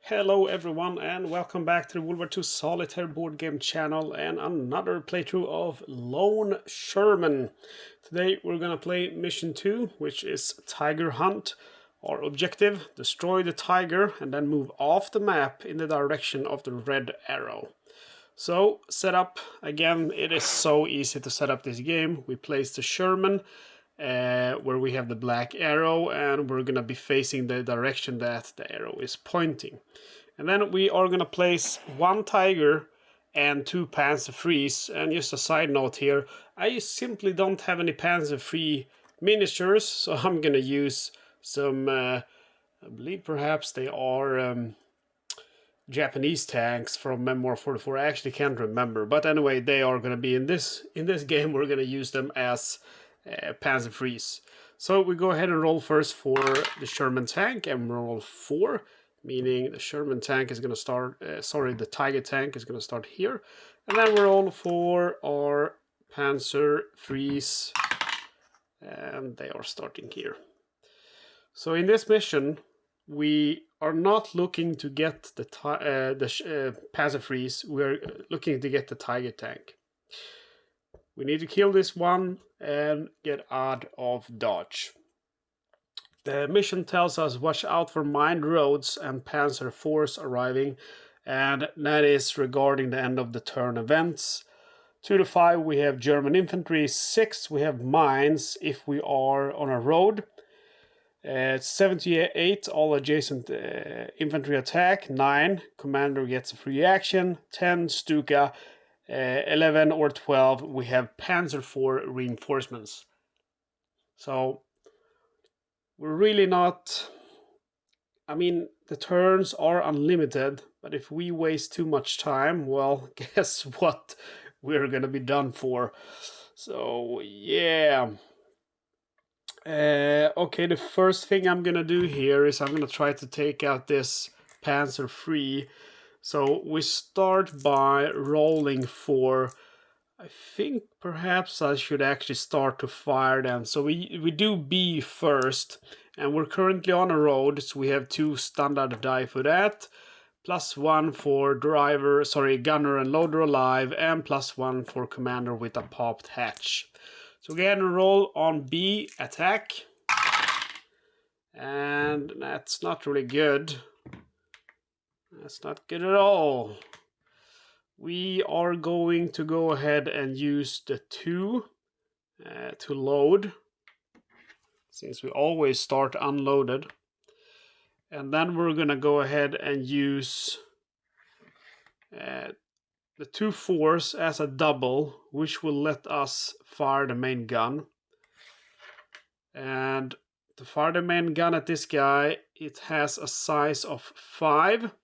Hello everyone and welcome back to the World War II Solitaire board game channel and another playthrough of Lone Sherman. Today we're gonna play mission 2, which is Tiger Hunt. Our objective, destroy the tiger and then move off the map in the direction of the red arrow. So, setup, again, it is so easy to set up this game. We place the Sherman where we have the black arrow, and we're gonna be facing the direction that the arrow is pointing. And then we are gonna place one tiger and two Panzer III. And just a side note here, I simply don't have any Panzer III miniatures, so I'm gonna use some, I believe perhaps they are Japanese tanks from Memoir 44. I actually can't remember, but anyway, they are gonna be in this game. We're gonna use them as Panzer IIIs. So we go ahead and roll first for the Sherman tank, and roll 4, meaning the Sherman tank is going to start, the Tiger tank is going to start here. And then we roll for our Panzer IIIs, and they are starting here. So in this mission, we are not looking to get the Panzer IIIs, we're looking to get the Tiger tank. We need to kill this one and get out of dodge. The mission tells us watch out for mined roads and Panzer force arriving, and that is regarding the end of the turn events. 2 to 5 we have German infantry, 6 we have mines if we are on a road. 78 all adjacent infantry attack, 9 commander gets a free action, 10 Stuka, 11 or 12 we have Panzer IV reinforcements. So we're really not, I mean, the turns are unlimited, but if we waste too much time, well, guess what, we're gonna be done for. So yeah, okay, the first thing I'm gonna do here is I'm gonna try to take out this Panzer III. So we start by rolling for, I think perhaps I should actually start to fire them. So we do B first, and we're currently on a road, so we have 2 standard die for that, +1 for gunner and loader alive, and +1 for commander with a popped hatch. So we get a roll on B attack, and that's not really good. That's not good at all. We are going to go ahead and use the 2 to load, since we always start unloaded. And then we're going to go ahead and use the 2 4s as a double, which will let us fire the main gun. And to fire the main gun at this guy, it has a size of 5.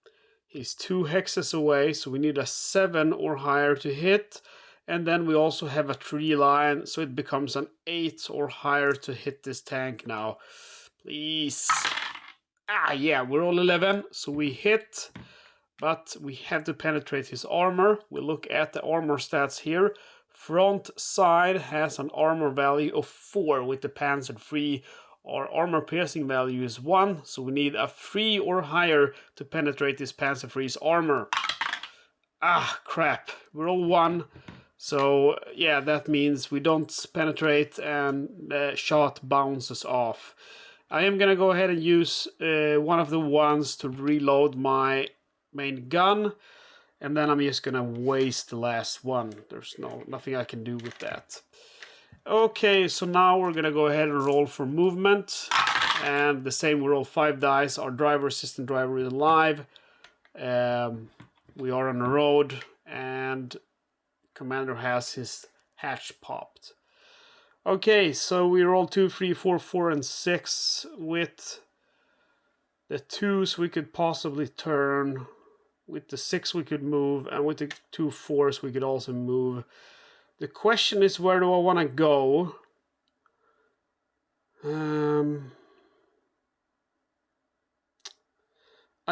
He's 2 hexes away, so we need a 7 or higher to hit. And then we also have a 3 line, so it becomes an 8 or higher to hit this tank now. Please. Yeah, we're all 11, so we hit. But we have to penetrate his armor. We look at the armor stats here. Front side has an armor value of 4 with the Panzer III. Our armor piercing value is 1, so we need a 3 or higher to penetrate this Panzer III's armor. Crap. We're all 1. So, yeah, that means we don't penetrate and the shot bounces off. I am gonna go ahead and use one of the ones to reload my main gun. And then I'm just gonna waste the last one. There's nothing I can do with that. Okay, so now we're gonna go ahead and roll for movement, and the same, we roll 5 dice. Our driver, assistant driver, is alive. We are on the road, and commander has his hatch popped. Okay, so we roll 2, 3, 4, 4, and 6. With the 2s we could possibly turn. With the 6 we could move, and with the 2 4s we could also move. The question is, where do I want to go? I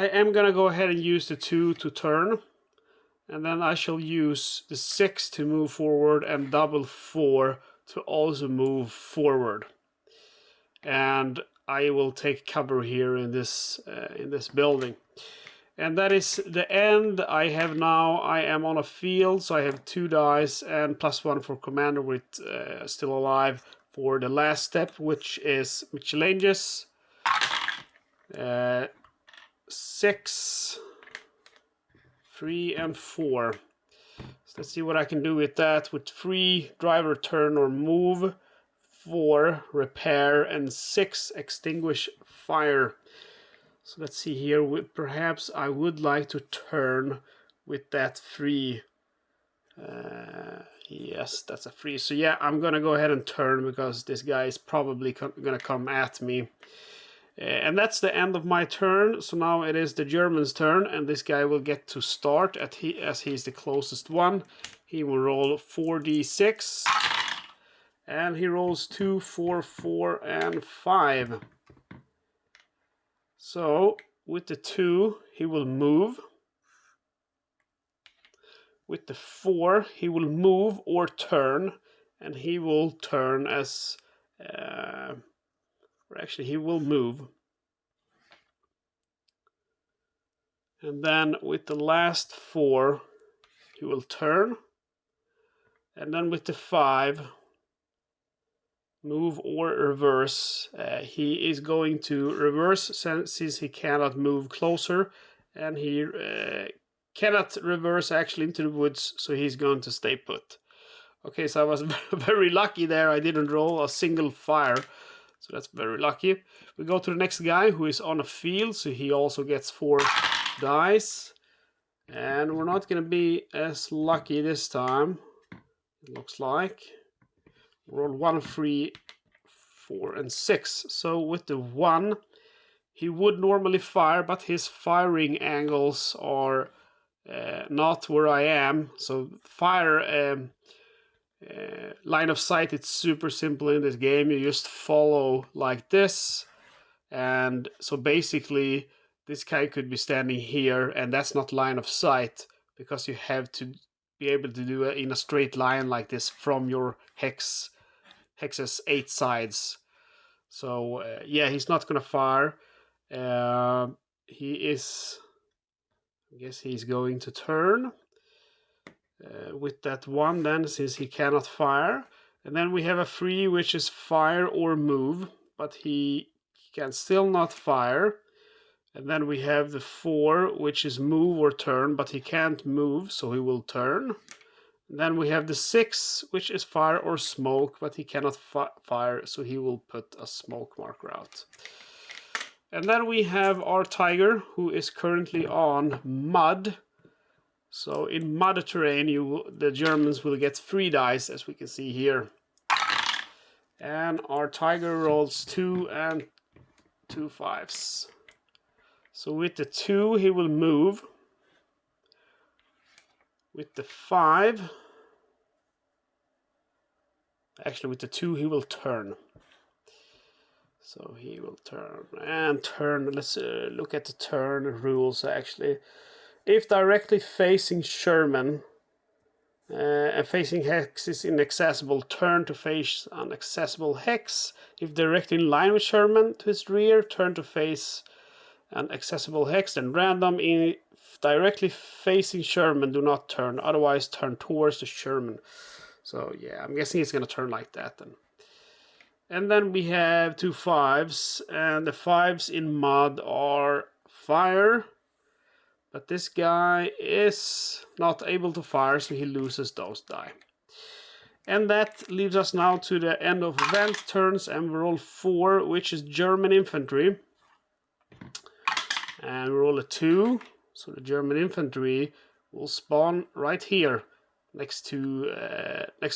am going to go ahead and use the 2 to turn. And then I shall use the 6 to move forward and double 4 to also move forward. And I will take cover here in this building. And that is the end. I am on a field, so I have 2 dice and +1 for commander with still alive for the last step, which is miscellaneous. 6, 3, and 4. So let's see what I can do with that. With 3, driver turn or move. 4, repair, and 6, extinguish fire. So let's see here. Perhaps I would like to turn with that 3. Yes, that's a 3. So yeah, I'm gonna go ahead and turn because this guy is probably gonna come at me. And that's the end of my turn. So now it is the German's turn, and this guy will get to start as he's the closest one. He will roll 4d6, and he rolls 2, 4, 4, and 5. So with the 2, he will move. With the 4, he will move or turn, and he will turn as, or actually he will move. And then with the last 4, he will turn. And then with the 5, move or reverse. He is going to reverse since he cannot move closer, and he cannot reverse actually into the woods, so he's going to stay put. Okay, so I was very lucky there. I didn't roll a single fire, so that's very lucky. We go to the next guy who is on a field, so he also gets 4 dice. And we're not going to be as lucky this time, it looks like. Roll 1, 3, 4, and 6. So with the 1, he would normally fire, but his firing angles are not where I am. So fire line of sight, it's super simple in this game. You just follow like this, and so basically this guy could be standing here, and that's not line of sight because you have to be able to do it in a straight line like this from your hex's 8 sides. So yeah, he's not gonna fire. He is, I guess he's going to turn with that 1 then, since he cannot fire. And then we have a 3, which is fire or move, but he can still not fire. And then we have the 4, which is move or turn, but he can't move, so he will turn. And then we have the 6, which is fire or smoke, but he cannot fire, so he will put a smoke marker out. And then we have our tiger, who is currently on mud. So in mud terrain, the Germans will get 3 dice, as we can see here. And our tiger rolls 2 and 2 5s. So with the 2, he will move. With the 5, actually with the 2, he will turn. So he will turn and turn. Let's look at the turn rules actually. If directly facing Sherman and facing hex is inaccessible, turn to face an accessible hex. If directly in line with Sherman to his rear, turn to face an accessible hex. And random, if directly facing Sherman, do not turn. Otherwise, turn towards the Sherman. So yeah, I'm guessing it's gonna turn like that then. And then we have 2 5s, and the 5s in mud are fire. But this guy is not able to fire, so he loses those die. And that leaves us now to the end of event turns, and we roll 4, which is German infantry. And we roll a 2, so the German infantry will spawn right here next to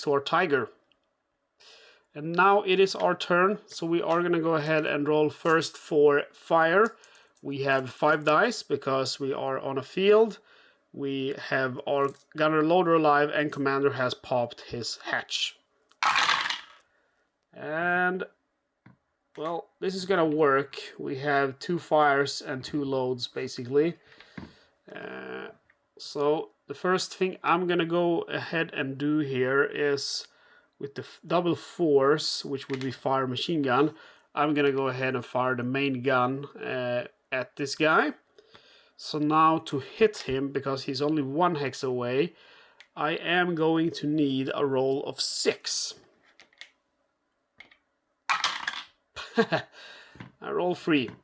our tiger. And now it is our turn, so we are going to go ahead and roll first for fire. We have 5 dice because we are on a field. We have our gunner loader alive, and commander has popped his hatch. And well, this is gonna work. We have 2 fires and 2 loads basically. So the first thing I'm gonna go ahead and do here is with the double 4s, which would be fire machine gun, I'm gonna go ahead and fire the main gun at this guy. So now to hit him, because he's only 1 hex away, I am going to need a roll of 6. I roll 3. So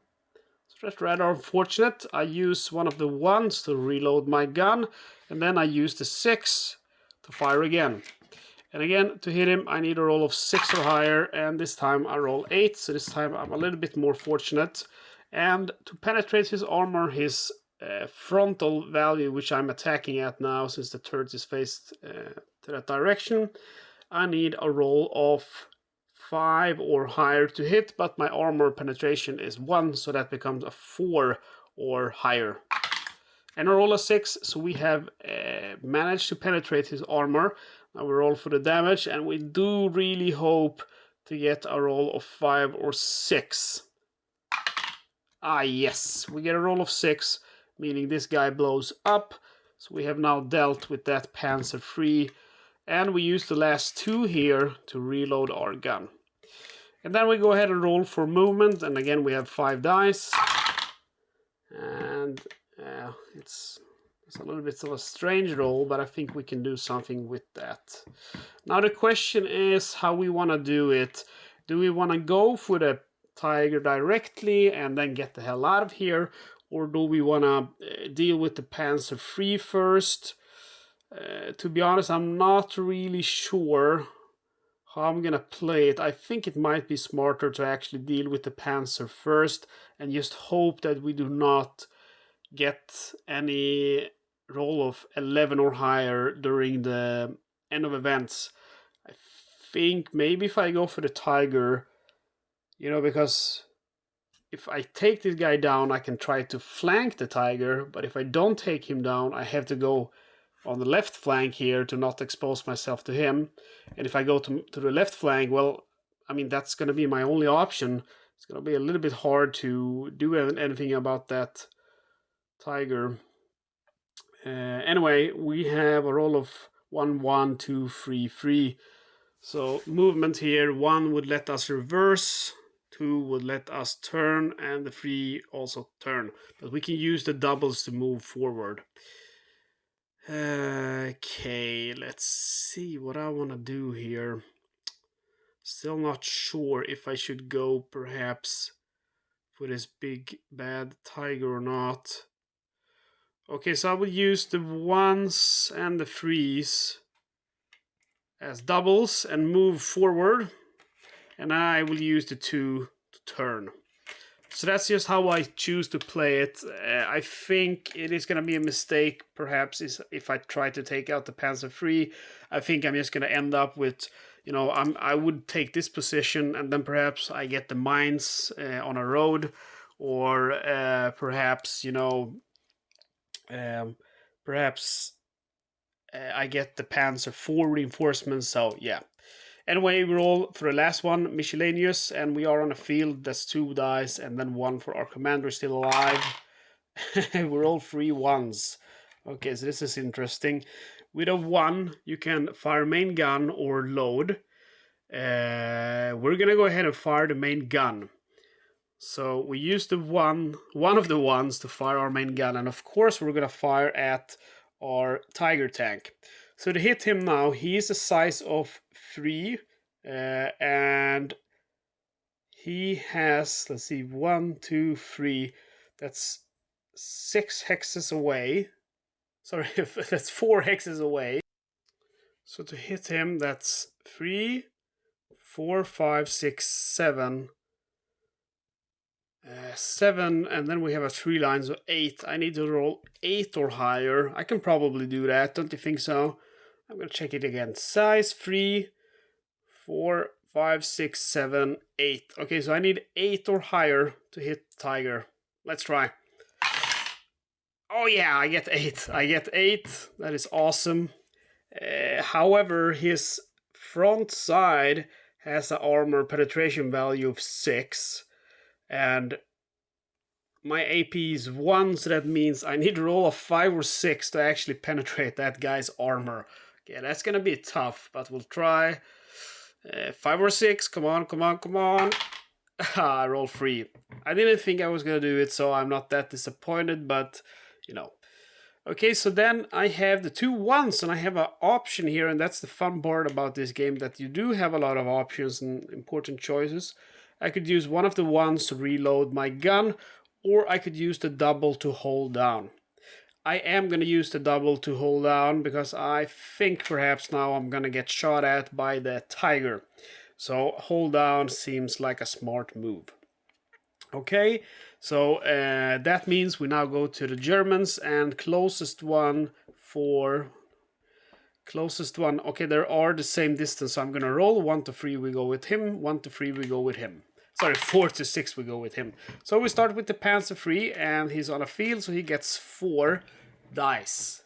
that's rather unfortunate. I use one of the 1s to reload my gun, and then I use the 6 to fire again. And again, to hit him, I need a roll of 6 or higher, and this time I roll 8, so this time I'm a little bit more fortunate. And to penetrate his armor, his frontal value, which I'm attacking at now, since the turret is faced to that direction, I need a roll of 5 or higher to hit, but my armor penetration is 1, so that becomes a 4 or higher. And a roll of 6, so we have managed to penetrate his armor. Now we roll for the damage, and we do really hope to get a roll of 5 or 6. Ah, yes, we get a roll of 6, meaning this guy blows up. So we have now dealt with that Panzer III, and we use the last 2 here to reload our gun. And then we go ahead and roll for movement, and again we have 5 dice. And it's a little bit of a strange roll, but I think we can do something with that. Now the question is how we want to do it. Do we want to go for the tiger directly and then get the hell out of here, or do we want to deal with the Panzer III first? To be honest, I'm not really sure how I'm gonna play it. I think it might be smarter to actually deal with the Panzer first and just hope that we do not get any roll of 11 or higher during the end of events. I think maybe if I go for the tiger, you know, because if I take this guy down, I can try to flank the tiger, but if I don't take him down, I have to go on the left flank here to not expose myself to him. And if I go to the left flank, well, I mean, that's going to be my only option. It's going to be a little bit hard to do anything about that tiger. Anyway, we have a roll of 1, 1, 2, 3, 3. So movement here, 1 would let us reverse, 2 would let us turn, and the 3 also turn. But we can use the doubles to move forward. Okay, let's see what I want to do here. Still not sure if I should go perhaps for this big bad tiger or not. Okay, so I will use the 1s and the 3s as doubles and move forward, and I will use the 2 to turn. So that's just how I choose to play it. I think it is going to be a mistake, perhaps, if I try to take out the Panzer III. I think I'm just going to end up with, you know, I would take this position, and then perhaps I get the mines on a road, or perhaps, you know, perhaps I get the Panzer IV reinforcements. So yeah. Anyway, we roll for the last one, miscellaneous, and we are on a field. That's 2 dice, and then 1 for our commander still alive. We roll 3 1s. Okay, so this is interesting. With a 1, you can fire main gun or load. We're gonna go ahead and fire the main gun. So we use the one of the 1s to fire our main gun, and of course we're gonna fire at our tiger tank. So to hit him now, he is a size of 3, and he has, let's see, 1, 2, 3, that's 6 hexes away. Sorry, that's 4 hexes away. So to hit him, that's 3, 4, 5, 6, 7. 7, and then we have a 3 line, so 8. I need to roll 8 or higher. I can probably do that, don't you think so? I'm gonna check it again. Size 3, 4, 5, 6, 7, 8. Okay, so I need 8 or higher to hit tiger. Let's try. Oh yeah, I get 8. I get 8. That is awesome. However, his front side has an armor penetration value of 6. And my AP is 1, so that means I need to roll a 5 or 6 to actually penetrate that guy's armor. Okay, that's gonna be tough, but we'll try. 5 or 6, come on, come on, come on. I roll 3. I didn't think I was gonna do it, so I'm not that disappointed, but you know. Okay, so then I have the 2 1s, and I have an option here, and that's the fun part about this game, that you do have a lot of options and important choices. I could use one of the 1s to reload my gun, or I could use the double to hold down. I am going to use the double to hold down because I think perhaps now I'm going to get shot at by the tiger. So hold down seems like a smart move. Okay, so that means we now go to the Germans, and closest one. Okay, there are the same distance, so I'm gonna roll 1 to 3, we go with him, 1 to 3, we go with him. Sorry, 4 to 6, we go with him. So we start with the Panzer III, and he's on a field, so he gets 4 dice.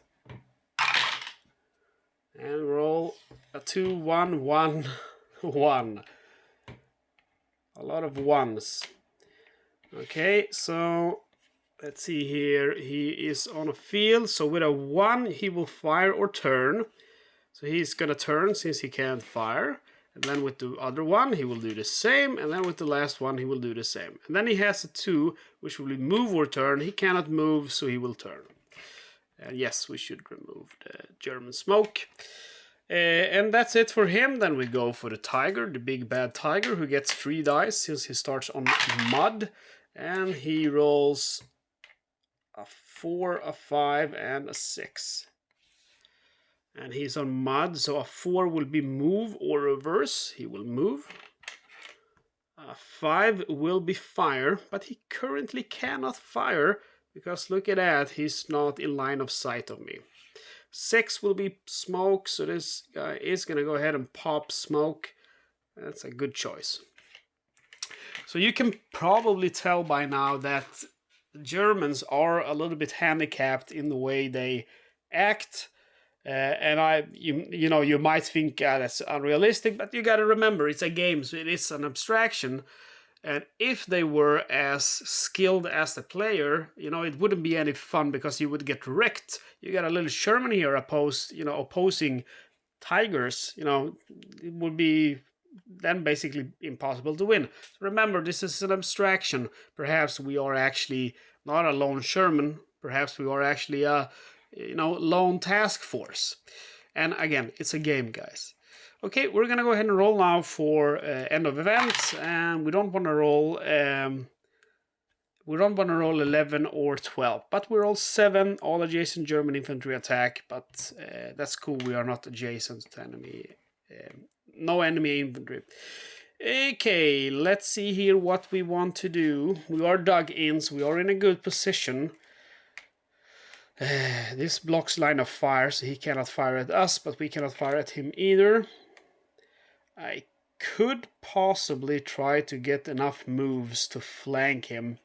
And roll a 2, 1, 1, 1. A lot of ones. Okay, so let's see here. He is on a field, so with a 1 he will fire or turn. So he's gonna turn since he can't fire. And then with the other 1 he will do the same, and then with the last 1 he will do the same. And then he has a 2, which will be move or turn. He cannot move, so he will turn. And yes, we should remove the German smoke. And that's it for him. Then we go for the tiger, the big bad tiger, who gets 3 dice since he starts on mud. And he rolls a 4, a 5, and a 6. And he's on mud, so a 4 will be move or reverse. He will move. A 5 will be fire, but he currently cannot fire because look at that, he's not in line of sight of me. 6 will be smoke, so this guy is going to go ahead and pop smoke. That's a good choice. So you can probably tell by now that the Germans are a little bit handicapped in the way they act. And you know, you might think that's unrealistic, but you got to remember it's a game, so it is an abstraction. And if they were as skilled as the player, you know, it wouldn't be any fun because you would get wrecked. You got a little Sherman here opposing tigers. You know, it would be then basically impossible to win. So remember, this is an abstraction. Perhaps we are actually not a lone Sherman. Perhaps we are actually a lone task force. And again, it's a game, guys. Okay, we're gonna go ahead and roll now for end of event, and we don't want to roll 11 or 12, but we roll 7, all adjacent German infantry attack. But that's cool. We are not adjacent to enemy, no enemy infantry. Okay, let's see here what we want to do. We are dug in, so we are in a good position. This blocks line of fire, so he cannot fire at us, but we cannot fire at him either. I could possibly try to get enough moves to flank him,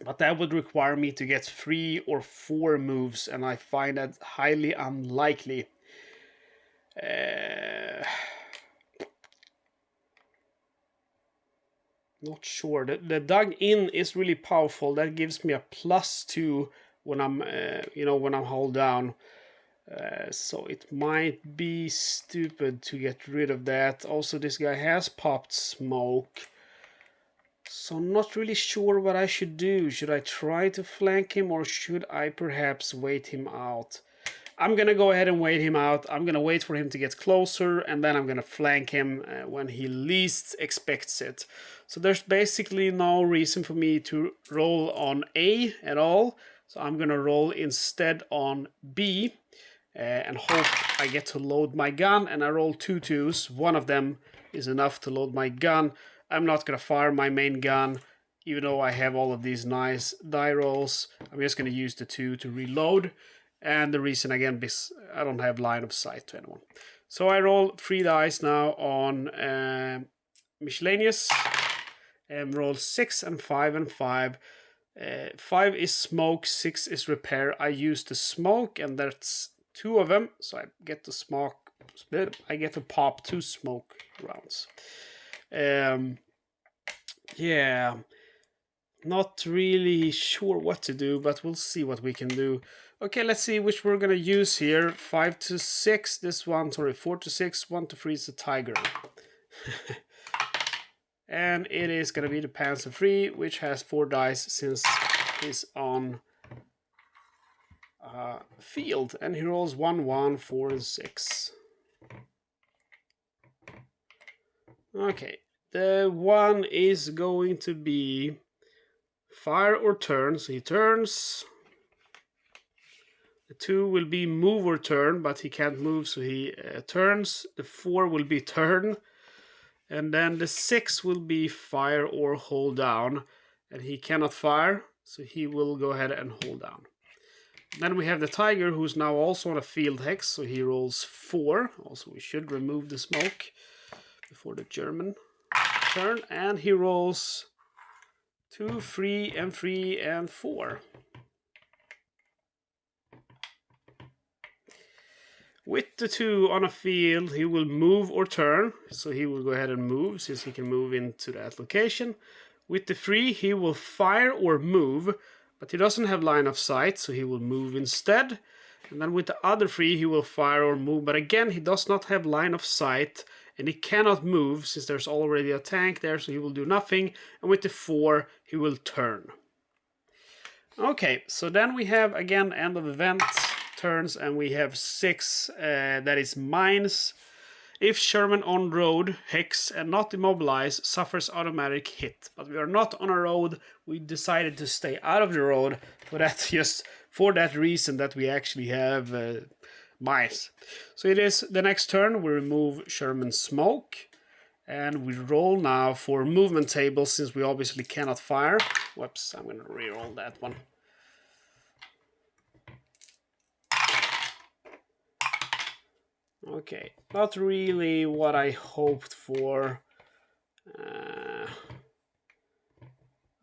but that would require me to get 3 or 4 moves, and I find that highly unlikely. Not sure. The dug in is really powerful. That gives me a +2 when I'm when I'm hold down. So it might be stupid to get rid of that. Also, this guy has popped smoke. So I'm not really sure what I should do. Should I try to flank him, or should I perhaps wait him out? I'm gonna go ahead and wait him out. I'm gonna wait for him to get closer, and then I'm gonna flank him when he least expects it. So there's basically no reason for me to roll on A at all. So I'm gonna roll instead on B. And hope I get to load my gun, and I roll 2 2s. One of them is enough to load my gun. I'm not gonna fire my main gun, even though I have all of these nice die rolls. I'm just gonna use the 2 to reload, and the reason again is I don't have line of sight to anyone. So I roll 3 dice now on miscellaneous, and roll 6 and 5 and 5. 5 is smoke, 6 is repair. I use the smoke, and that's 2 of them, so I get to smoke. I get to pop 2 smoke rounds. Yeah, not really sure what to do, but we'll see what we can do. Okay, let's see which we're gonna use here. 5 to 6. This one, sorry, 4 to 6. 1 to 3 is the tiger. And it is gonna be the Panzer III, which has 4 dice since he's on a field, and he rolls 1, 1, 4, and 6. Okay, the 1 is going to be fire or turn, so he turns. The 2 will be move or turn, but he can't move, so he turns. The 4 will be turn. And then the 6 will be fire or hold down. And he cannot fire, so he will go ahead and hold down. Then we have the tiger, who's now also on a field hex, so he rolls 4. Also, we should remove the smoke before the German turn. And he rolls 2, 3, and 4. With the 2 on a field, he will move or turn, so he will go ahead and move, since he can move into that location. With the 3, he will fire or move, but he doesn't have line of sight, so he will move instead. And then with the other 3, he will fire or move, but again, he does not have line of sight, and he cannot move, since there's already a tank there, so he will do nothing. And with the 4, he will turn. Okay, so then we have, again, end of event turns, and we have 6, that is mines. If Sherman on road, hex, and not immobilized, suffers automatic hit. But we are not on a road. We decided to stay out of the road for that reason, that we actually have mines. So it is the next turn. We remove Sherman's smoke, and we roll now for movement table, since we obviously cannot fire. Whoops, I'm going to re-roll that one. Okay, not really what I hoped for.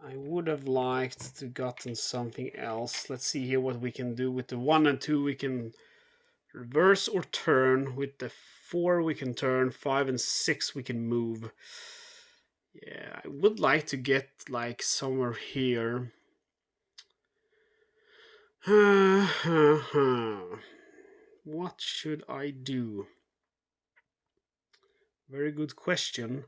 I would have liked to gotten something else. Let's see here what we can do. With the 1 and 2 we can reverse or turn. With the 4 we can turn. 5 and 6 we can move. Yeah, I would like to get like somewhere here. What should I do? Very good question.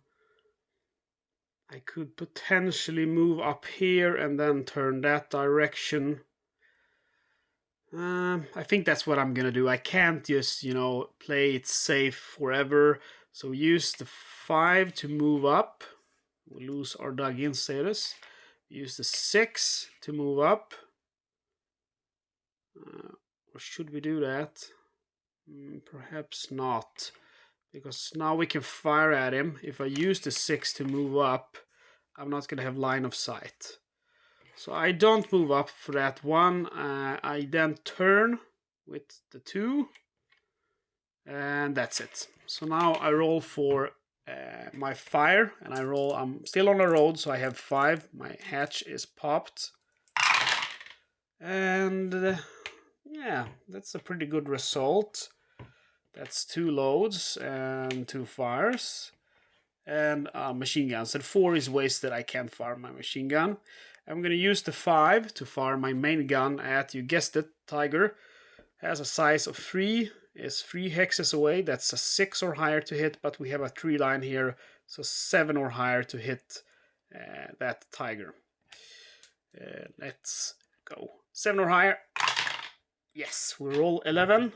I could potentially move up here and then turn that direction. I think that's what I'm gonna do. I can't just, play it safe forever. So use the 5 to move up. We lose our dug-in status. Use the 6 to move up. Or should we do that? Perhaps not, because now we can fire at him. If I use the 6 to move up, I'm not going to have line of sight. So I don't move up for that one. I then turn with the 2, and that's it. So now I roll for my fire, and I'm still on the road, so I have 5. My hatch is popped. And yeah, that's a pretty good result. That's 2 loads and 2 fires and a machine gun. So 4 is wasted. I can't fire my machine gun. I'm going to use the 5 to fire my main gun at, you guessed it, Tiger. Has a size of 3, is 3 hexes away. That's a 6 or higher to hit, but we have a 3 line here, so 7 or higher to hit that Tiger. Let's go. 7 or higher. Yes, we roll 11.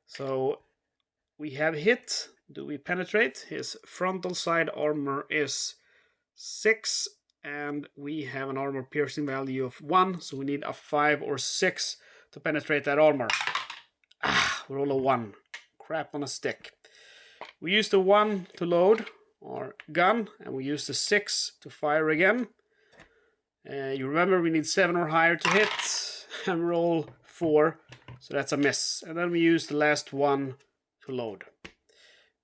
So we have hit. Do we penetrate? His frontal side armor is 6, and we have an armor piercing value of 1, so we need a 5 or 6 to penetrate that armor. We roll a 1. Crap on a stick. We use the 1 to load our gun, and we use the 6 to fire again. You remember we need 7 or higher to hit, and roll 4, so that's a miss. And then we use the last 1 to load.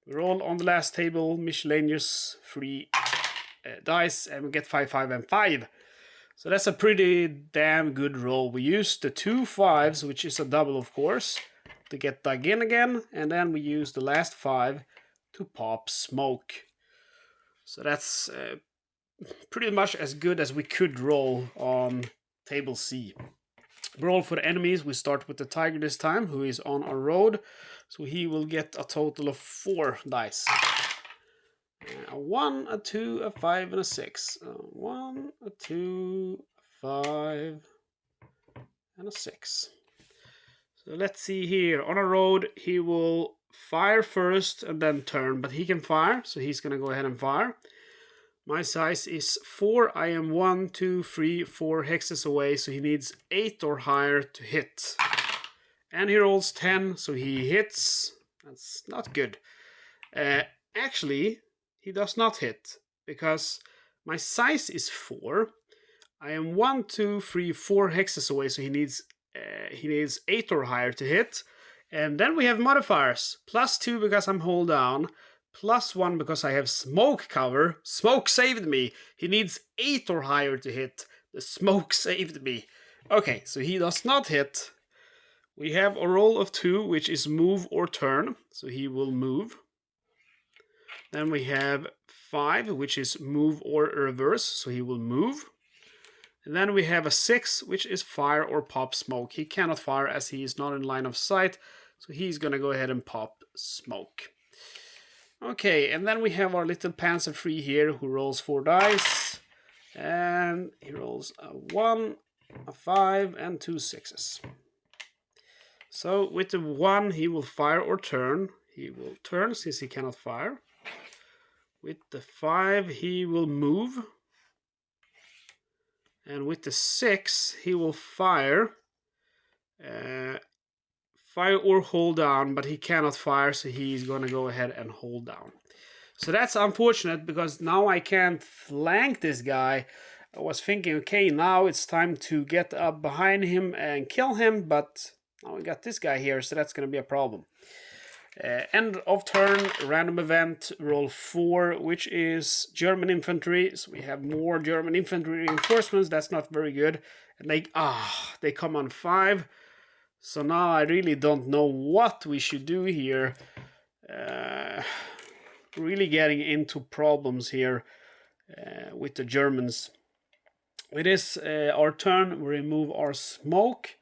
We roll on the last table miscellaneous 3 dice, and we get 5, 5, and 5. So that's a pretty damn good roll. We use the 2 5s, which is a double of course, to get dug in again, and then we use the last 5 to pop smoke. So that's pretty much as good as we could roll on table C. Roll for the enemies. We start with the Tiger this time, who is on a road, so he will get a total of 4 dice. A 1, a 2, a 5, and a 6. 1, a 2, a 5, and a 6. So let's see here. On a road, he will fire first and then turn, but he can fire, so he's going to go ahead and fire. My size is 4. I am 1, 2, 3, 4 hexes away, so he needs 8 or higher to hit. And he rolls 10, so he hits. That's not good. Actually, he does not hit, because my size is 4. I am 1, 2, 3, 4 hexes away, so he needs 8 or higher to hit. And then we have modifiers. +2 because I'm hold down. +1 because I have smoke cover. Smoke saved me. He needs 8 or higher to hit. The smoke saved me. Okay, so he does not hit. We have a roll of 2, which is move or turn. So he will move. Then we have 5, which is move or reverse. So he will move. And then we have a 6, which is fire or pop smoke. He cannot fire as he is not in line of sight. So he's going to go ahead and pop smoke. Okay, and then we have our little Panzer III here who rolls 4 dice. And he rolls a 1, a 5, and 2 6s. So with the 1, he will fire or turn. He will turn since he cannot fire. With the 5, he will move. And with the 6, he will fire. Fire or hold down, but he cannot fire, so he's going to go ahead and hold down. So that's unfortunate, because now I can't flank this guy. I was thinking, okay, now it's time to get up behind him and kill him, but now we got this guy here, so that's going to be a problem. End of turn, random event, roll 4, which is German infantry. So we have more German infantry reinforcements. That's not very good. And they come on 5. So now I really don't know what we should do here. Really getting into problems here with the Germans. It is our turn. We remove our smoke.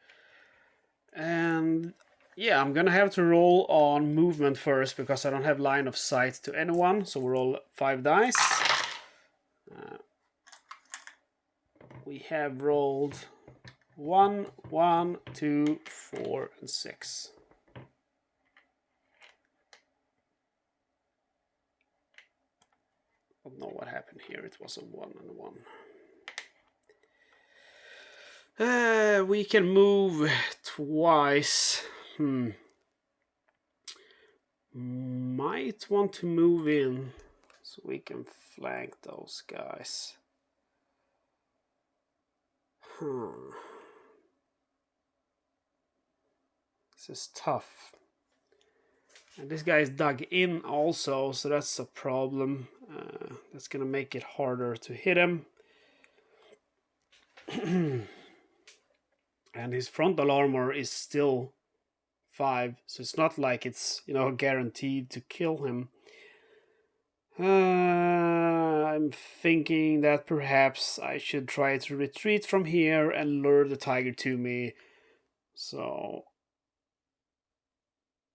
And yeah, I'm gonna have to roll on movement first because I don't have line of sight to anyone. So we roll 5 dice. We have rolled 1, 1, 2, 4, and 6. I don't know what happened here. It was a 1 and a 1. We can move twice. Might want to move in so we can flank those guys. This is tough. And this guy is dug in also, so that's a problem. That's gonna make it harder to hit him. And his frontal armor is still 5, so it's not like it's, you know, guaranteed to kill him. I'm thinking that perhaps I should try to retreat from here and lure the tiger to me. So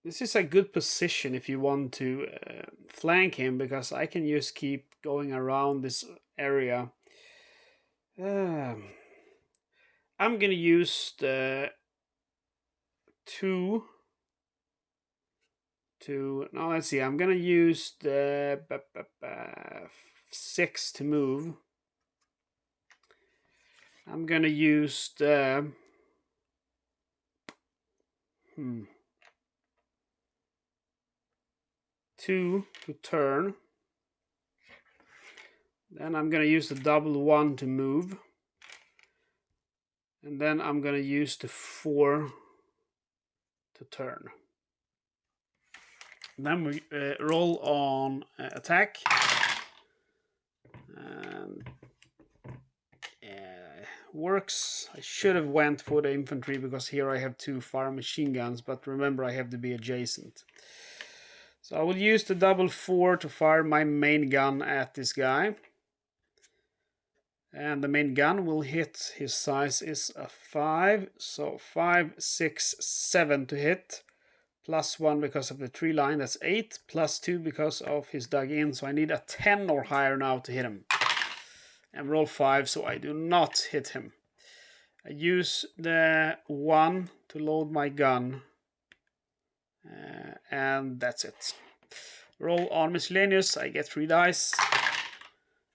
this is a good position if you want to flank him, because I can just keep going around this area. I'm gonna use the 2 to, no, let's see, I'm gonna use the 6 to move. I'm gonna use the 2 to turn. Then I'm gonna use the double 1 to move. And then I'm gonna use the 4 to turn. Then we roll on attack. And works. I should have went for the infantry because here I have 2 fire machine guns, but remember I have to be adjacent. So I will use the double 4 to fire my main gun at this guy. And the main gun will hit. His size is a 5, so 5, 6, 7 to hit. +1 because of the tree line, that's 8. +2 because of his dug in, so I need a 10 or higher now to hit him. And roll 5, so I do not hit him. I use the 1 to to load my gun. And that's it. Roll on miscellaneous, I get 3 dice.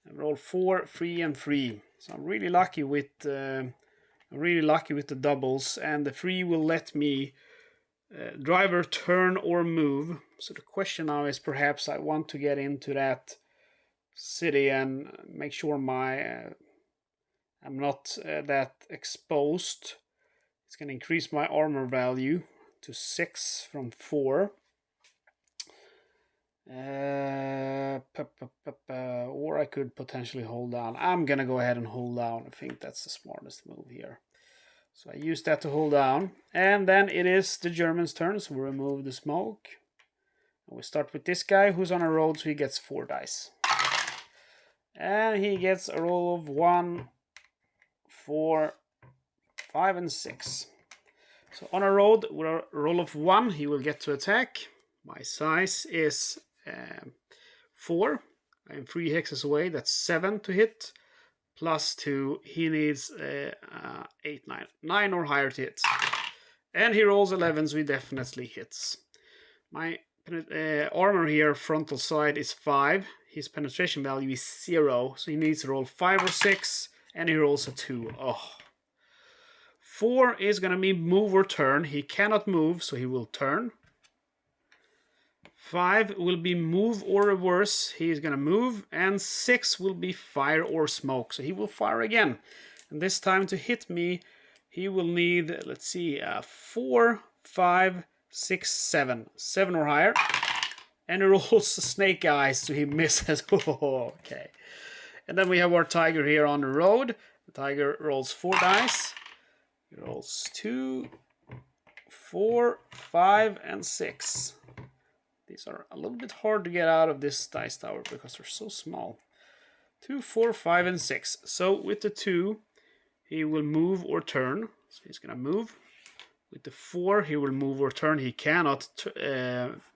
And roll 4, 3, and 3. So I'm really lucky with the doubles, and the 3 will let me driver, turn, or move. So the question now is, perhaps I want to get into that city and make sure I'm not that exposed. It's going to increase my armor value to 6 from 4. Or I could potentially hold down. I'm gonna go ahead and hold down. I think that's the smartest move here. So I use that to hold down. And then it is the German's turn, so we remove the smoke. And we start with this guy who's on a road, so he gets 4 dice. And he gets a roll of 1, 4, 5, and 6. So on a road with a roll of 1, he will get to attack. My size is 4. I'm 3 hexes away. That's 7 to hit. Plus 2. He needs 8, 9. 9 or higher to hit. And he rolls 11, so he definitely hits. My armor here, frontal side, is 5. His penetration value is 0. So he needs to roll 5 or 6. And he rolls a 2. Oh. 4 is going to be move or turn. He cannot move, so he will turn. 5 will be move or reverse. He is going to move. And 6 will be fire or smoke. So he will fire again. And this time to hit me, he will need, let's see, 4, 5, 6, 7. 7 or higher. And he rolls snake eyes, so he misses. Oh, okay. And then we have our tiger here on the road. The tiger rolls 4 dice. He rolls 2, 4, 5, and 6. These are a little bit hard to get out of this dice tower because they're so small. 2, 4, 5, and 6. So with the 2, he will move or turn. So he's going to move. With the 4, he will move or turn. He cannot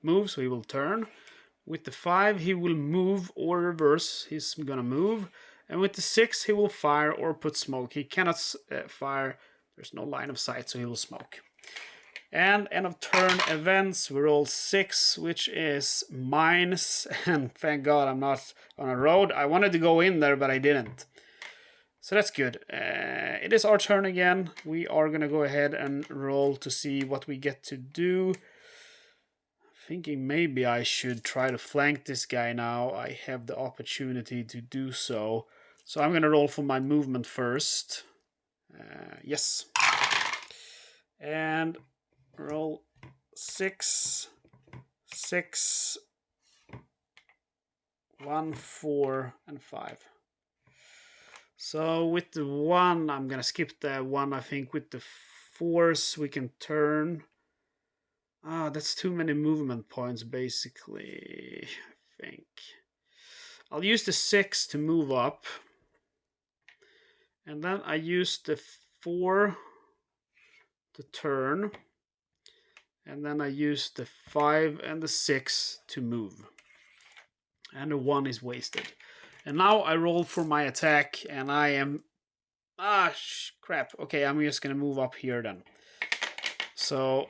move, so he will turn. With the 5, he will move or reverse. He's going to move. And with the 6, he will fire or put smoke. He cannot fire. There's no line of sight, so he will smoke. And end of turn events, we roll 6, which is mines. And thank God I'm not on a road. I wanted to go in there, but I didn't. So that's good. It is our turn again. We are going to go ahead and roll to see what we get to do. Thinking maybe I should try to flank this guy now. I have the opportunity to do so. So I'm going to roll for my movement first. Yes. And roll 6, 6, 1, 4, and 5. So with the 1, I'm going to skip the 1. I think with the 4s we can turn. That's too many movement points basically, I think. I'll use the 6 to move up. And then I use the 4 to turn. And then I use the 5 and the 6 to move. And the 1 is wasted. And now I roll for my attack, and I am... crap. Okay, I'm just going to move up here then. So,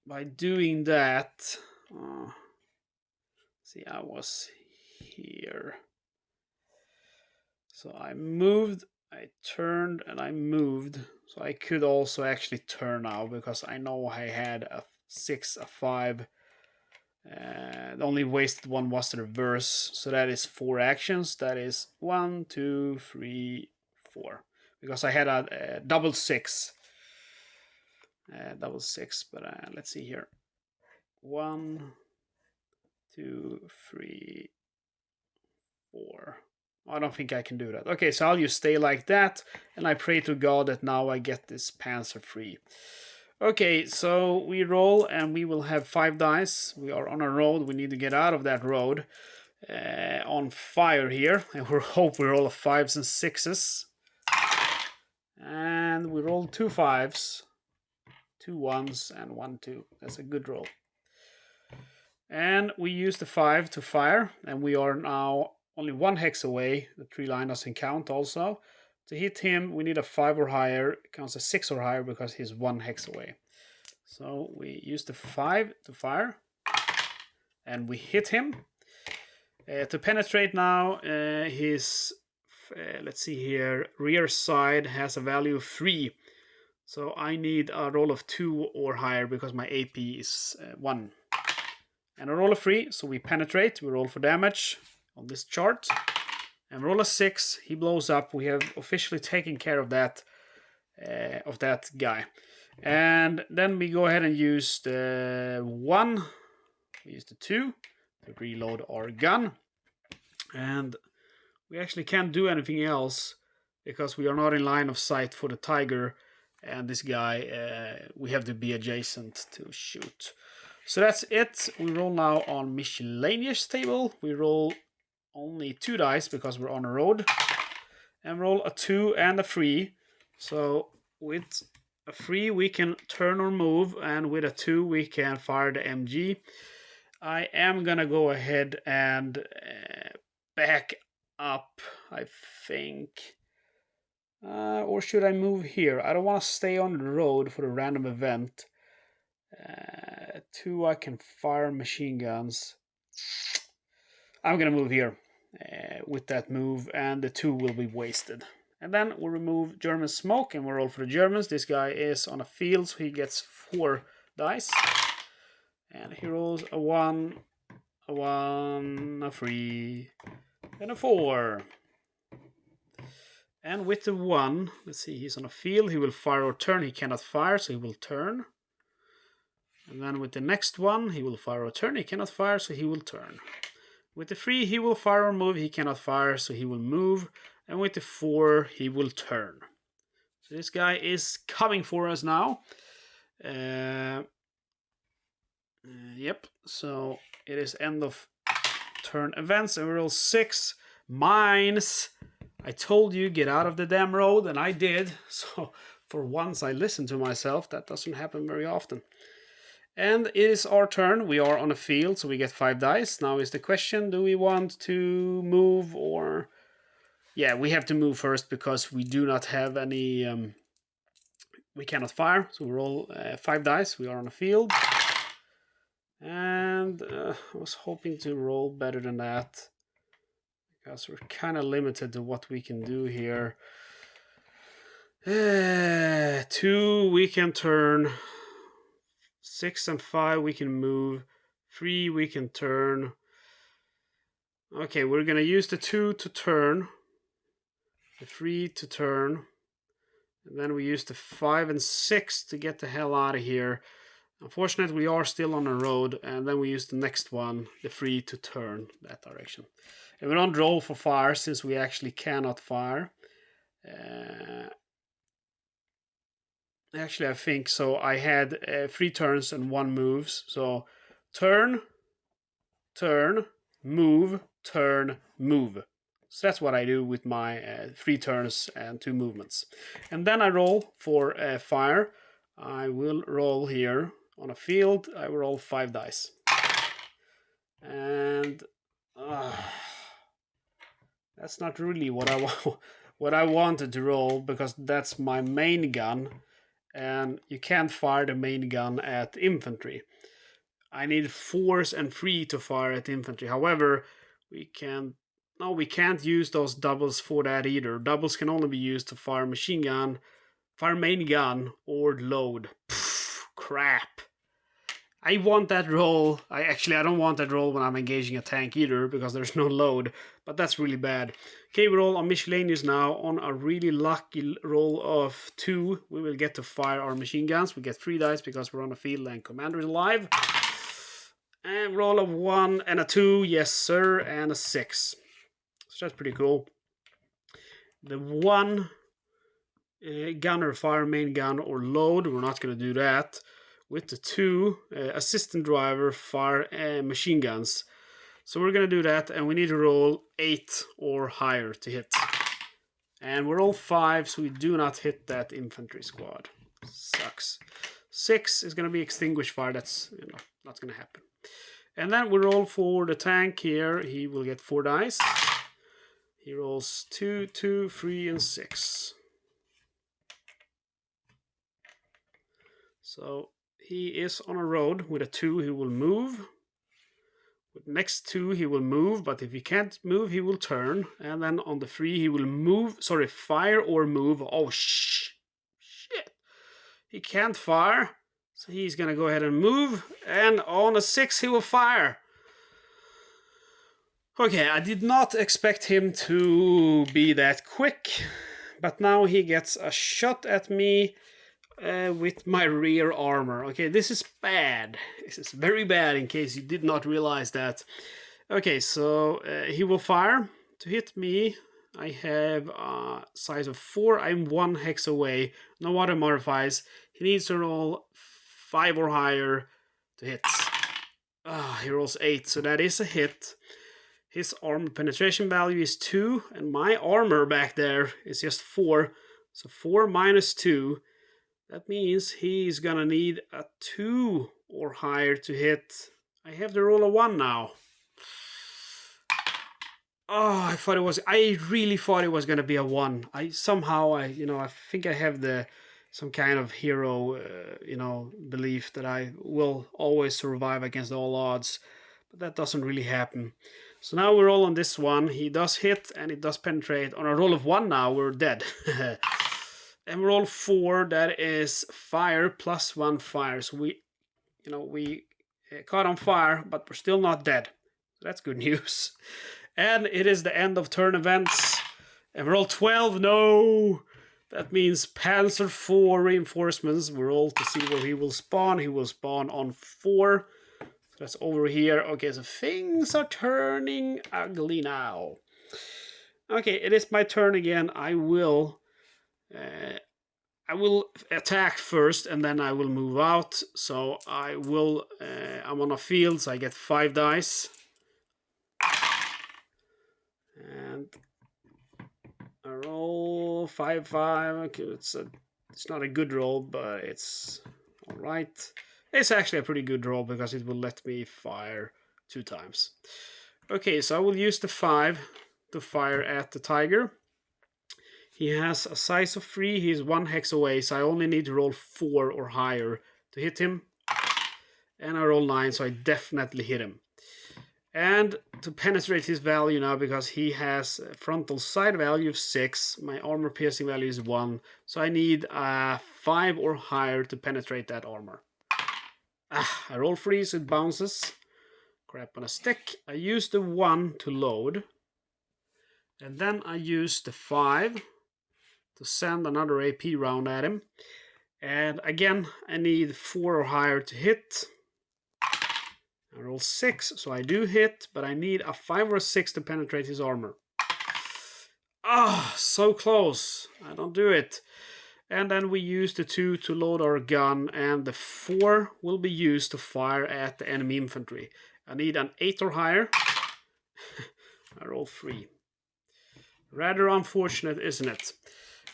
by doing that... see, I was here. So I moved, I turned, and I moved. So I could also actually turn now, because I know I had a 6, a 5. The only wasted one was the reverse. So that is 4 actions. That is 1, 2, 3, 4. Because I had a double 6. Double 6, but let's see here. 1, 2, 3, 4. I don't think I can do that. Okay, so I'll just stay like that, and I pray to God that now I get this panzer free. Okay, so we roll, and we will have 5 dice. We are on a road. We need to get out of that road. On fire here, and we hope we roll 5s and 6s. And we roll 2 5s, 2 1s, and 1 2. That's a good roll. And we use the 5 to fire, and we are now only 1 hex away. The tree line doesn't count also. To hit him, we need a 5 or higher. It counts as 6 or higher because he's 1 hex away. So we use the 5 to fire. And we hit him. To penetrate now, his, let's see here, rear side has a value of 3. So I need a roll of 2 or higher because my AP is 1. And a roll of 3, so we penetrate. We roll for damage on this chart. And roll a 6, he blows up. We have officially taken care of that guy. And then we go ahead and use the 1. We use the 2 to reload our gun. And we actually can't do anything else because we are not in line of sight for the tiger. And this guy, we have to be adjacent to shoot. So that's it. We roll now on miscellaneous table. We roll only 2 dice because we're on a road. And roll a 2 and a 3. So with a 3 we can turn or move, and with a 2 we can fire the MG. I am gonna go ahead and back up, I think. Or should I move here? I don't want to stay on the road for the random event. 2, I can fire machine guns. I'm gonna move here with that move, and the 2 will be wasted. And then we'll remove German smoke and we'll roll for the Germans. This guy is on a field, so he gets 4 dice. And he rolls a 1, a 3, and a 4. And with the 1, let's see, he's on a field. He will fire or turn. He cannot fire, so he will turn. And then with the next one, he will fire or turn. He cannot fire, so he will turn. With the 3, he will fire or move. He cannot fire, so he will move. And with the 4, he will turn. So this guy is coming for us now. Yep, so it is end of turn events. And we roll 6 mines. I told you, get out of the damn road, and I did. So for once I listened to myself. That doesn't happen very often. And it is our turn. We are on a field, so we get 5 dice. Now is the question, do we want to move or... Yeah, we have to move first because we do not have any... we cannot fire, so we roll 5 dice. We are on a field. And I was hoping to roll better than that, because we're kind of limited to what we can do here. 2, we can turn. 6 and 5, we can move. 3, we can turn. Okay, we're going to use the 2 to turn. The 3 to turn. And then we use the 5 and 6 to get the hell out of here. Unfortunately, we are still on the road, and then we use the next one, the 3, to turn that direction. And we don't roll for fire since we actually cannot fire. Actually, I think so. I had 3 turns and 1 moves. So turn, turn, move, turn, move. So that's what I do with my 3 turns and 2 movements. And then I roll for fire. I will roll here. On a field, I will roll 5 dice. And that's not really what I wanted to roll, because that's my main gun. And you can't fire the main gun at infantry. I need 4s and 3 to fire at infantry. However, we can't use those doubles for that either. Doubles can only be used to fire machine gun, fire main gun, or load. Pfft, crap. I want that roll. I don't want that roll when I'm engaging a tank either, because there's no load. But that's really bad. Okay, we roll on miscellaneous now. On a really lucky roll of 2, we will get to fire our machine guns. We get 3 dice because we're on a field and commander is alive. And roll of 1 and a 2, yes sir, and a 6. So that's pretty cool. The 1 gunner fire main gun or load, we're not going to do that. With the 2 assistant driver fire machine guns. So we're going to do that, and we need to roll 8 or higher to hit. And we're all 5, so we do not hit that infantry squad. Sucks. 6 is going to be extinguished fire. That's not going to happen. And then we roll for the tank here. He will get 4 dice. He rolls 2, 2, 3, and 6. So he is on a road with a 2. He will move. With next 2, he will move, but if he can't move, he will turn. And then on the 3, he will move. Sorry, fire or move. Oh, shit. He can't fire. So he's going to go ahead and move. And on a 6, he will fire. Okay, I did not expect him to be that quick. But now he gets a shot at me with my rear armor. Okay, this is bad. This is very bad in case you did not realize that. Okay, so he will fire to hit me. I have a size of 4. I'm 1 hex away. No other modifiers. He needs to roll 5 or higher to hit. He rolls 8, so that is a hit. His armor penetration value is 2, and my armor back there is just 4. So 4 minus 2. That means he's gonna need a 2 or higher to hit. I have to roll a 1 now. Oh, I really thought it was gonna be a 1. I think I have some kind of hero, belief that I will always survive against all odds, but that doesn't really happen. So now we roll on this one. He does hit and it does penetrate. On a roll of 1 now, we're dead. And we roll 4. That is fire plus 1 fire. So we caught on fire, but we're still not dead. So that's good news. And it is the end of turn events. And we roll 12. No! That means Panzer 4 reinforcements. We roll to see where he will spawn. He will spawn on 4. So that's over here. Okay, so things are turning ugly now. Okay, it is my turn again. I will attack first and then I will move out. So I'm on a field, so I get 5 dice. And I roll 5, 5. Okay, it's not a good roll, but it's alright. It's actually a pretty good roll because it will let me fire 2 times. Okay, so I will use the 5 to fire at the tiger. He has a size of 3. He's 1 hex away, so I only need to roll 4 or higher to hit him. And I roll 9, so I definitely hit him. And to penetrate his value now, because he has a frontal side value of 6, my armor piercing value is 1, so I need a 5 or higher to penetrate that armor. I roll 3, so it bounces. Crap on a stick. I use the 1 to load. And then I use the 5 to send another AP round at him. And again, I need 4 or higher to hit. I roll 6, so I do hit, but I need a 5 or a 6 to penetrate his armor. So close. I don't do it. And then we use the 2 to load our gun, and the 4 will be used to fire at the enemy infantry. I need an 8 or higher. I roll 3. Rather unfortunate, isn't it?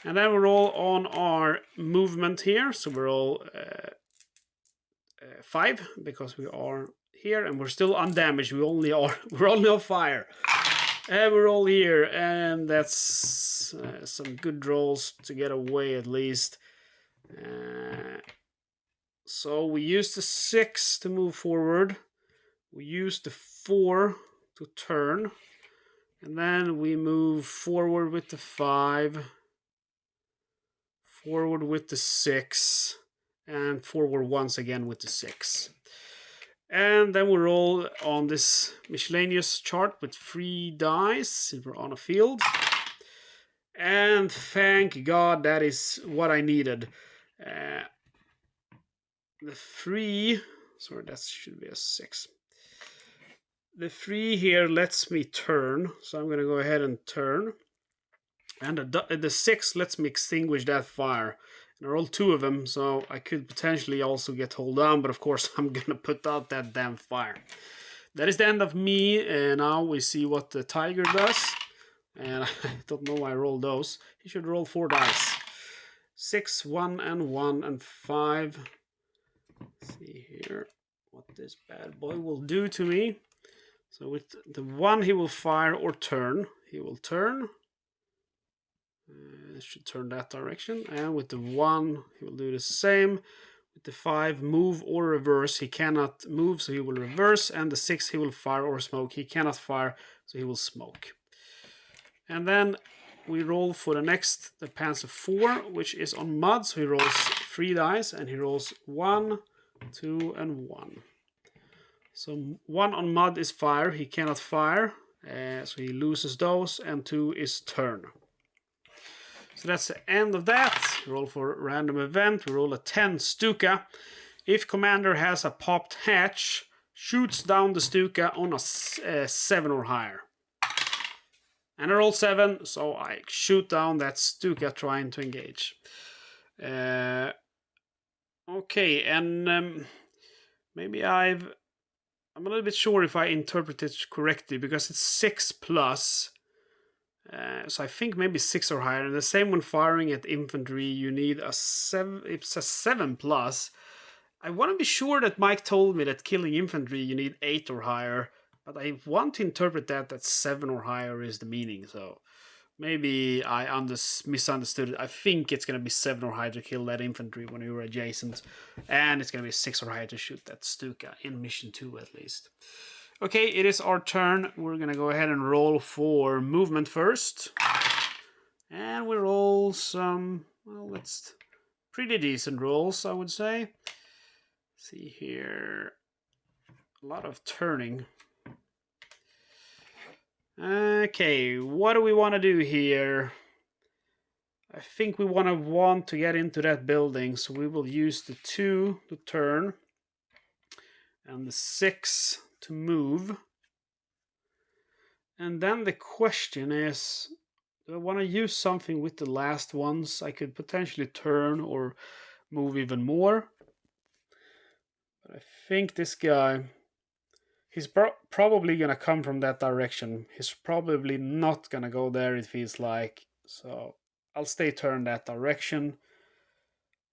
And then we roll on our movement here. So we roll 5 because we are here and we're still undamaged. We're only on fire. And we roll here, and that's some good rolls to get away at least. So we use the 6 to move forward. We use the 4 to turn. And then we move forward with the 5, forward with the 6, and forward once again with the 6. And then we roll on this miscellaneous chart with 3 dice. We're on a field. And thank God that is what I needed. The 3, sorry, that should be a 6. The 3 here lets me turn, so I'm going to go ahead and turn. And the 6 lets me extinguish that fire. And I rolled 2 of them, so I could potentially also get hold down, but of course I'm going to put out that damn fire. That is the end of me, and now we see what the tiger does. And I don't know why I rolled those. He should roll 4 dice. 6, 1, and 1, and 5. Let's see here what this bad boy will do to me. So with the 1 he will fire or turn. He will turn. Should turn that direction. And with the 1 he will do the same. With the 5 move or reverse. He cannot move, so he will reverse. And the 6 he will fire or smoke. He cannot fire, so he will smoke. And then we roll for the next, the Panzer 4, which is on mud. So he rolls 3 dice and he rolls 1, 2, and 1. So 1 on mud is fire. He cannot fire, so he loses those. And 2 is turn. So that's the end of that. Roll for random event. We roll a 10 Stuka. If commander has a popped hatch, shoots down the Stuka on a 7 or higher. And I roll 7, so I shoot down that Stuka trying to engage. Okay, and maybe I'm a little bit sure if I interpret it correctly, because it's 6 plus. So I think maybe 6 or higher. And the same when firing at infantry, you need a 7. It's a 7 plus. I want to be sure that Mike told me that killing infantry you need 8 or higher, but I want to interpret that 7 or higher is the meaning. So maybe I misunderstood it. I think it's going to be 7 or higher to kill that infantry when you're adjacent, and it's going to be 6 or higher to shoot that Stuka in mission 2 at least. Okay, it is our turn. We're going to go ahead and roll for movement first. And we roll some, well, that's pretty decent rolls, I would say. See here, a lot of turning. Okay, what do we want to do here? I think we want to get into that building, so we will use the 2 to turn and the 6 to move. And then the question is, do I want to use something with the last ones? I could potentially turn or move even more. But I think this guy, he's probably going to come from that direction. He's probably not going to go there, it feels like. So I'll stay turned that direction.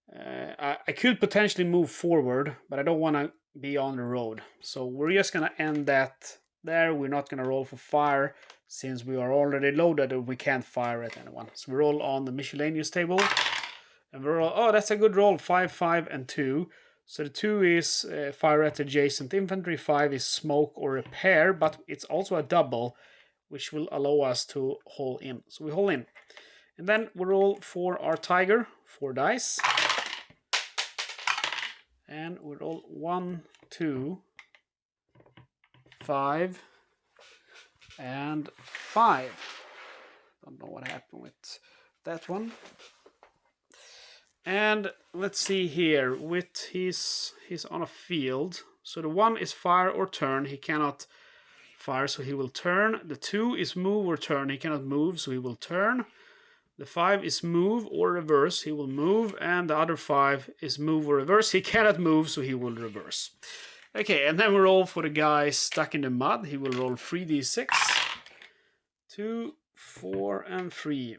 I could potentially move forward, but I don't want to be on the road. So we're just going to end that there. We're not going to roll for fire since we are already loaded and we can't fire at anyone. So we roll on the miscellaneous table. And we roll, oh, that's a good roll, 5, 5, and 2. So the 2 is fire at adjacent infantry, 5 is smoke or repair, but it's also a double, which will allow us to haul in. So we haul in. And then we roll for our tiger, 4 dice. And we roll 1, 2, 5, and 5. Don't know what happened with that one. And let's see here, with he's on a field. So the 1 is fire or turn, he cannot fire, so he will turn. The 2 is move or turn, he cannot move, so he will turn. The 5 is move or reverse, he will move. And the other 5 is move or reverse, he cannot move, so he will reverse. Okay, and then we roll for the guy stuck in the mud. He will roll 3d6. 2, 4, and 3.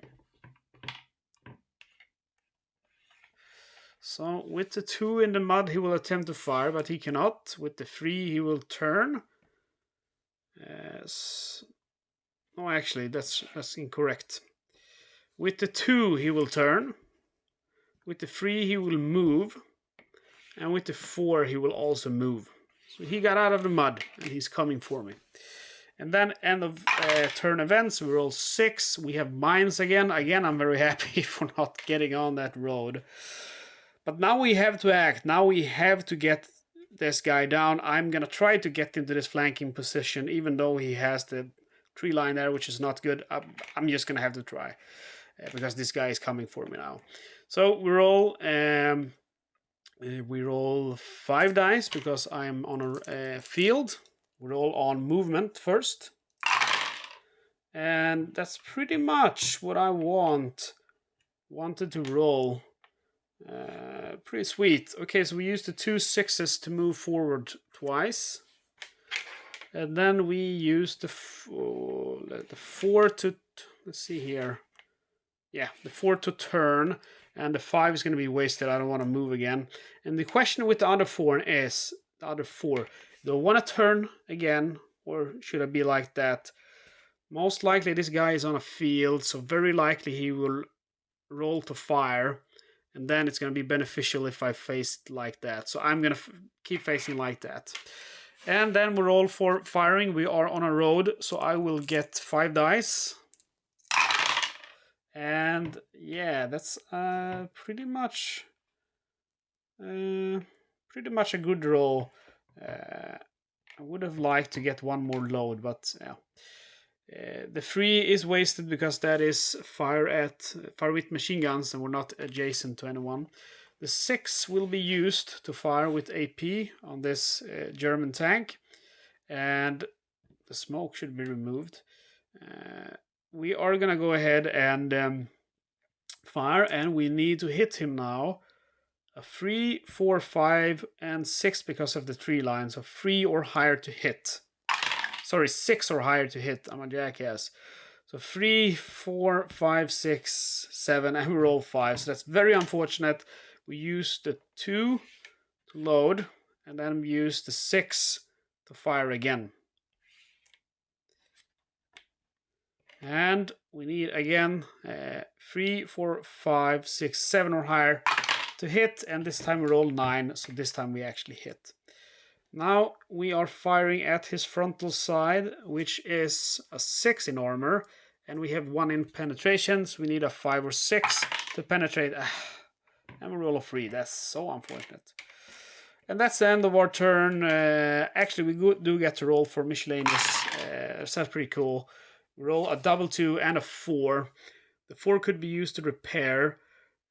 So with the 2 in the mud, he will attempt to fire, but he cannot. With the 3, he will turn. No, actually, that's incorrect. With the 2, he will turn. With the 3, he will move. And with the 4, he will also move. So he got out of the mud, and he's coming for me. And then end of turn events, we roll 6. We have mines again. Again, I'm very happy for not getting on that road. But now we have to act. Now we have to get this guy down. I'm going to try to get into this flanking position, even though he has the tree line there, which is not good. I'm just going to have to try, because this guy is coming for me now. So we roll 5 dice, because I'm on a field. We roll on movement first. And that's pretty much what I wanted to roll. Pretty sweet. Okay, so we use the 2 6s to move forward twice. And then we use the 4 to, let's see here. Yeah, the 4 to turn. And the 5 is going to be wasted. I don't want to move again. And the question with the other 4 is, do I want to turn again or should I be like that? Most likely this guy is on a field, so very likely he will roll to fire, and then it's going to be beneficial if I face it like that. So I'm going to keep facing like that. And then we roll for firing. We are on a road, so I will get 5 dice. And yeah, that's pretty much a good roll. I would have liked to get one more load, but yeah. The 3 is wasted because that is fire with machine guns and we're not adjacent to anyone. The 6 will be used to fire with AP on this German tank, and the smoke should be removed. We are gonna go ahead and fire, and we need to hit him now. A 3, 4, 5, and 6 because of the tree line, so 3 or higher to hit. Sorry, 6 or higher to hit. I'm a jackass. So 3, 4, 5, 6, 7, and we roll 5. So that's very unfortunate. We use the 2 to load, and then we use the 6 to fire again. And we need again 3, 4, 5, 6, 7 or higher to hit, and this time we roll 9, so this time we actually hit. Now we are firing at his frontal side, which is a 6 in armor, and we have 1 in penetration, so we need a 5 or 6 to penetrate. And we roll a 3. That's so unfortunate. And that's the end of our turn. Actually, we do get to roll for miscellaneous. That's pretty cool. We roll a double 2 and a 4. The 4 could be used to repair.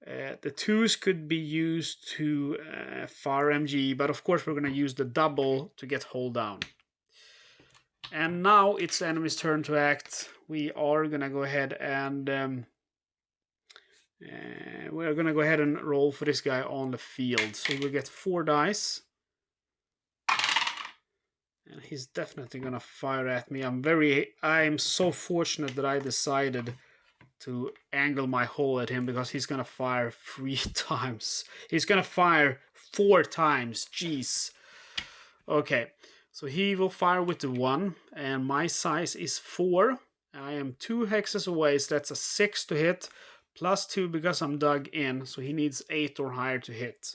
The 2s could be used to fire MG, but of course we're going to use the double to get hold down. And now it's the enemy's turn to act. We are going to go ahead and roll for this guy on the field. So we'll get 4 dice. And he's definitely going to fire at me. I am so fortunate that I decided to angle my hole at him, because he's gonna fire 3 times. He's gonna fire 4 times. Jeez. Okay, so he will fire with the 1, and my size is 4. I am 2 hexes away, so that's a 6 to hit, plus 2 because I'm dug in, so he needs 8 or higher to hit.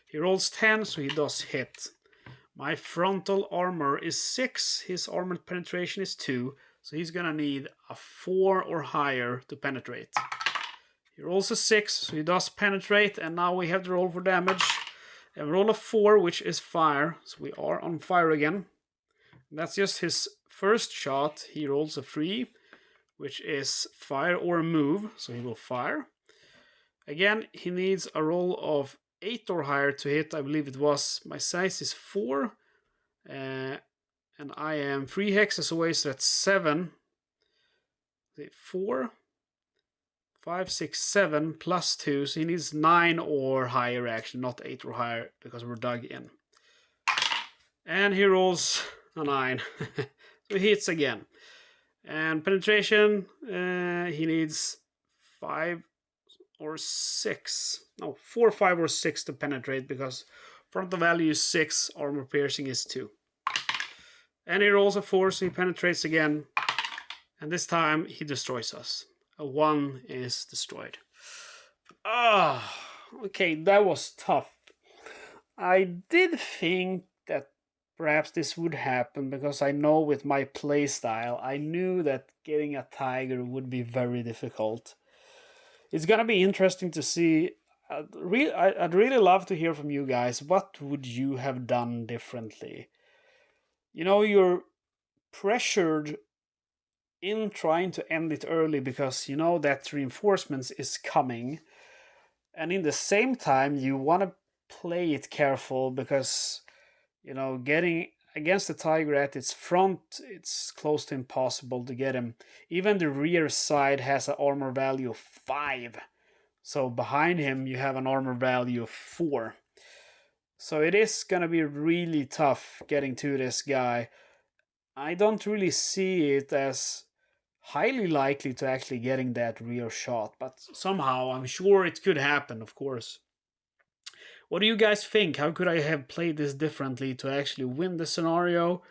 He rolls 10, so he does hit. My frontal armor is 6, his armor penetration is 2, so he's gonna need a 4 or higher to penetrate. He rolls a 6, so he does penetrate, and now we have to roll for damage. And roll a 4, which is fire, so we are on fire again. And that's just his first shot. He rolls a 3, which is fire or move, so he will fire. Again, he needs a roll of 8 or higher to hit, I believe it was. My size is 4. And I am 3 hexes away, so that's 7. 4, 5, 6, 7 plus 2. So he needs 9 or higher, actually, not 8 or higher, because we're dug in. And he rolls a 9. So he hits again. And penetration, he needs 5 or 6. No, 4, 5, or 6 to penetrate, because frontal value is 6, armor piercing is 2. And he rolls a 4, so he penetrates again. And this time he destroys us. A 1 is destroyed. Okay, that was tough. I did think that perhaps this would happen, because I know with my playstyle, I knew that getting a tiger would be very difficult. It's gonna be interesting to see. I'd really love to hear from you guys. What would you have done differently? You know, you're pressured in trying to end it early because you know that reinforcements is coming. And in the same time, you want to play it careful because, you know, getting against the tiger at its front, it's close to impossible to get him. Even the rear side has an armor value of 5. So behind him, you have an armor value of 4. So it is going to be really tough getting to this guy. I don't really see it as highly likely to actually getting that rear shot, but somehow I'm sure it could happen, of course. What do you guys think? How could I have played this differently to actually win the scenario?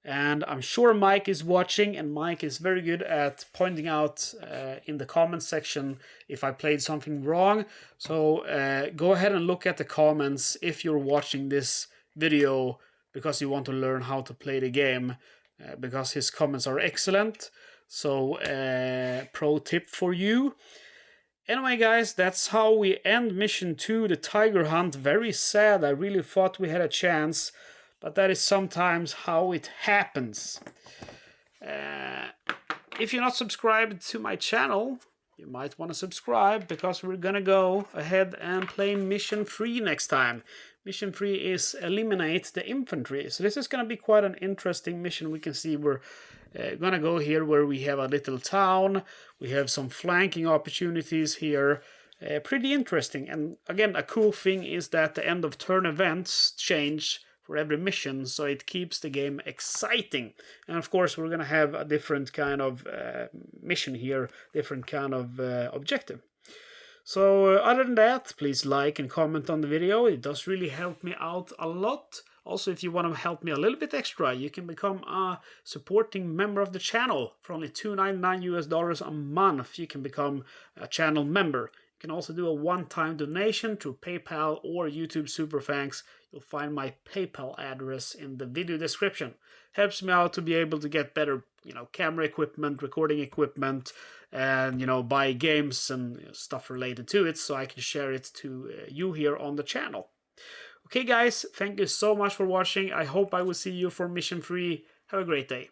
And I'm sure Mike is watching, and Mike is very good at pointing out in the comments section if I played something wrong. So go ahead and look at the comments if you're watching this video because you want to learn how to play the game, because his comments are excellent. So pro tip for you. Anyway, guys, that's how we end Mission 2, the Tiger Hunt. Very sad. I really thought we had a chance, but that is sometimes how it happens. If you're not subscribed to my channel, you might want to subscribe, because we're gonna go ahead and play Mission 3 next time. Mission 3 is Eliminate the Infantry. So this is gonna be quite an interesting mission. We can see we're gonna go here where we have a little town. We have some flanking opportunities here. Pretty interesting. And again, a cool thing is that the end of turn events change for every mission, so it keeps the game exciting. And of course, we're gonna have a different kind of mission here, different kind of objective. So other than that, please like and comment on the video. It does really help me out a lot. Also, if you want to help me a little bit extra, you can become a supporting member of the channel. For only $2.99 a month, you can become a channel member. You can also do a one-time donation through PayPal or YouTube Super Thanks. You'll find my PayPal address in the video description. Helps me out to be able to get better, camera equipment, recording equipment, and buy games and stuff related to it, so I can share it to you here on the channel. Okay, guys, thank you so much for watching. I hope I will see you for Mission 3. Have a great day.